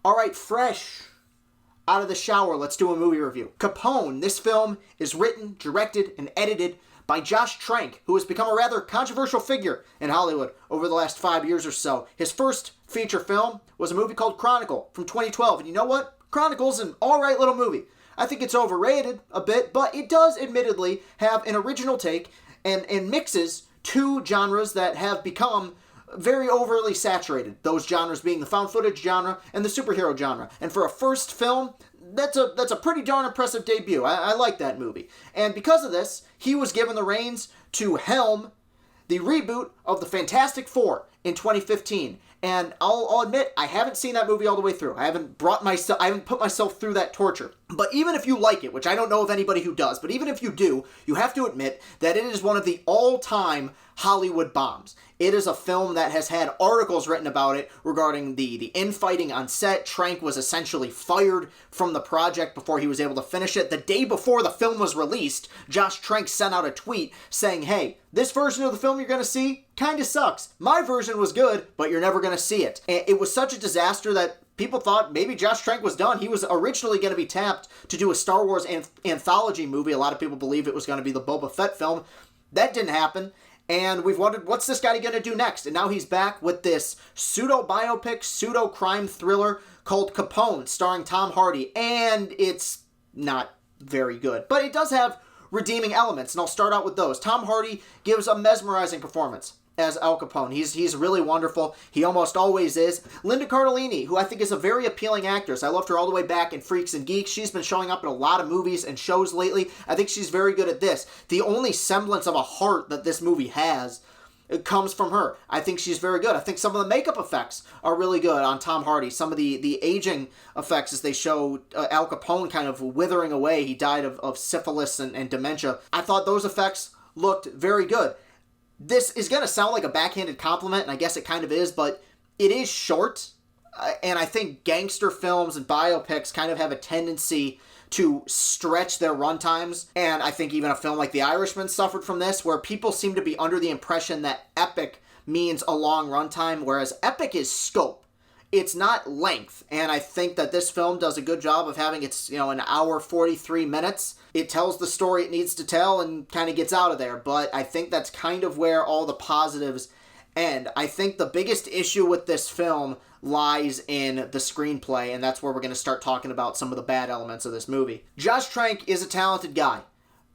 All right, fresh out of the shower, let's do a movie review. Capone. This film is written, directed, and edited by Josh Trank, who has become a rather controversial figure in Hollywood over the last 5 years or so. His first feature film was a movie called Chronicle from 2012. And you know what? Chronicle's an alright little movie. I think it's overrated a bit, but it does admittedly have an original take and mixes two genres that have become very overly saturated. Those genres being the found footage genre and the superhero genre. And for a first film, that's a pretty darn impressive debut. I like that movie. And because of this, he was given the reins to helm the reboot of the Fantastic Four in 2015. And I'll admit, I haven't seen that movie all the way through. I haven't put myself through that torture. But even if you like it, which I don't know of anybody who does, but even if you do, you have to admit that it is one of the all-time Hollywood bombs. It is a film that has had articles written about it regarding the infighting on set. Trank was essentially fired from the project before he was able to finish it. The day before the film was released, Josh Trank sent out a tweet saying, hey, this version of the film you're going to see kind of sucks. My version was good, but you're never going to see it. And it was such a disaster that people thought maybe Josh Trank was done. He was originally going to be tapped to do a Star Wars anthology movie. A lot of people believe it was going to be the Boba Fett film. That didn't happen. And we've wondered, what's this guy going to do next? And now he's back with this pseudo-biopic, pseudo-crime thriller called Capone, starring Tom Hardy. And it's not very good. But it does have redeeming elements, and I'll start out with those. Tom Hardy gives a mesmerizing performance as Al Capone. He's really wonderful. He almost always is. Linda Cardellini, who I think is a very appealing actress. I loved her all the way back in Freaks and Geeks. She's been showing up in a lot of movies and shows lately. I think she's very good at this. The only semblance of a heart that this movie has, it comes from her. I think she's very good. I think some of the makeup effects are really good on Tom Hardy. Some of the aging effects as they show Al Capone kind of withering away. He died of syphilis and dementia. I thought those effects looked very good. This is going to sound like a backhanded compliment, and I guess it kind of is, but it is short. And I think gangster films and biopics kind of have a tendency to stretch their runtimes. And I think even a film like The Irishman suffered from this, where people seem to be under the impression that epic means a long runtime, whereas epic is scope. It's not length. And I think that this film does a good job of having its, an hour 43 minutes. It tells the story it needs to tell and kind of gets out of there. But I think that's kind of where all the positives end. I think the biggest issue with this film lies in the screenplay, and that's where we're going to start talking about some of the bad elements of this movie. Josh Trank is a talented guy,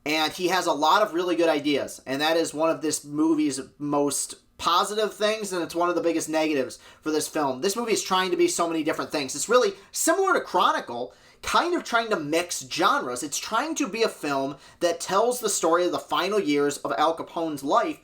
and he has a lot of really good ideas, and that is one of this movie's most positive things, and it's one of the biggest negatives for this film. This movie is trying to be so many different things. It's really similar to Chronicle, kind of trying to mix genres. It's trying to be a film that tells the story of the final years of Al Capone's life,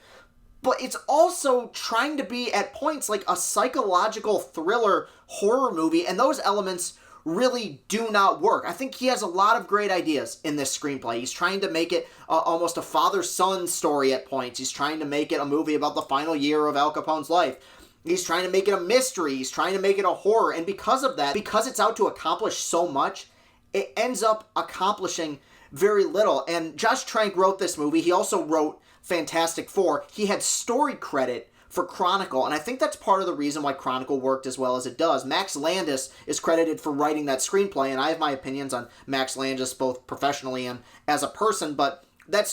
but it's also trying to be, at points, like a psychological thriller horror movie, and those elements really do not work. I think he has a lot of great ideas in this screenplay. He's trying to make it almost a father-son story at points. He's trying to make it a movie about the final year of Al Capone's life. He's trying to make it a mystery. He's trying to make it a horror. And because of that, because it's out to accomplish so much, it ends up accomplishing very little. And Josh Trank wrote this movie. He also wrote Fantastic Four. He had story credit for Chronicle, and I think that's part of the reason why Chronicle worked as well as it does. Max Landis is credited for writing that screenplay, and I have my opinions on Max Landis both professionally and as a person, but that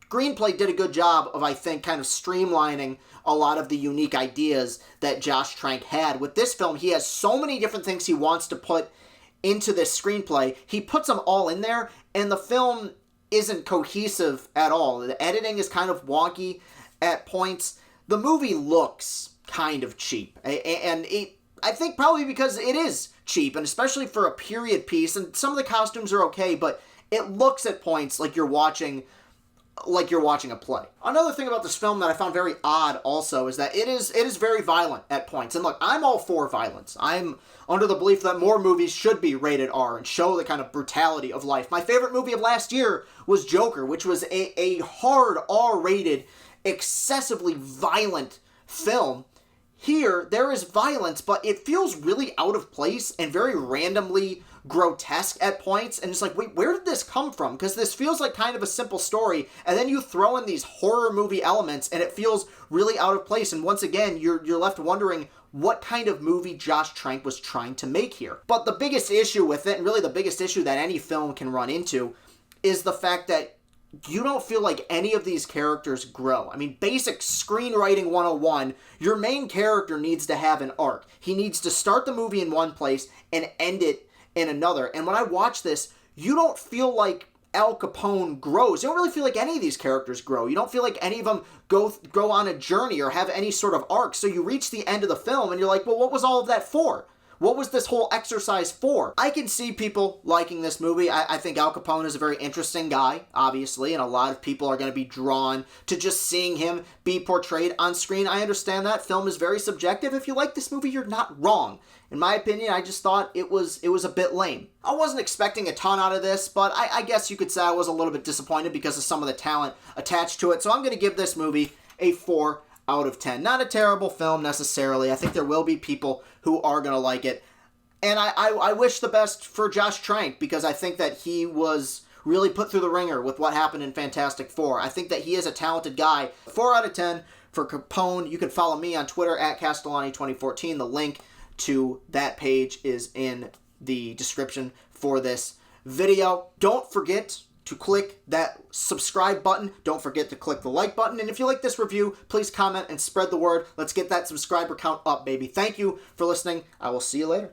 screenplay did a good job of, I think, kind of streamlining a lot of the unique ideas that Josh Trank had. With this film, he has so many different things he wants to put into this screenplay. He puts them all in there, and the film isn't cohesive at all. The editing is kind of wonky at points. The movie looks kind of cheap, and I think probably because it is cheap, and especially for a period piece, and some of the costumes are okay, but it looks at points like you're watching a play. Another thing about this film that I found very odd also is that it is very violent at points. And look, I'm all for violence. I'm under the belief that more movies should be rated R and show the kind of brutality of life. My favorite movie of last year was Joker, which was a hard R-rated, excessively violent film. Here, there is violence, but it feels really out of place and very randomly grotesque at points, and it's like, wait, where did this come from? Because this feels like kind of a simple story, and then you throw in these horror movie elements, and it feels really out of place, and once again, you're left wondering, what kind of movie Josh Trank was trying to make here. But the biggest issue with it, and really the biggest issue that any film can run into, is the fact that you don't feel like any of these characters grow. I mean, basic screenwriting 101, your main character needs to have an arc. He needs to start the movie in one place and end it in another. And when I watch this, you don't feel like Al Capone grows. You don't really feel like any of these characters grow. You don't feel like any of them go on a journey or have any sort of arc. So you reach the end of the film and you're like, well, what was all of that for? What was this whole exercise for? I can see people liking this movie. I think Al Capone is a very interesting guy, obviously, and a lot of people are going to be drawn to just seeing him be portrayed on screen. I understand that. Film is very subjective. If you like this movie, you're not wrong. In my opinion, I just thought it was a bit lame. I wasn't expecting a ton out of this, but I guess you could say I was a little bit disappointed because of some of the talent attached to it. So I'm going to give this movie a 4 out of 10. Not a terrible film necessarily. I think there will be people who are going to like it. And I wish the best for Josh Trank because I think that he was really put through the ringer with what happened in Fantastic Four. I think that he is a talented guy. 4 out of 10 for Capone. You can follow me on Twitter at Castellani2014. The link to that page is in the description for this video. Don't forget to click that subscribe button. Don't forget to click the like button. And if you like this review, please comment and spread the word. Let's get that subscriber count up, baby. Thank you for listening. I will see you later.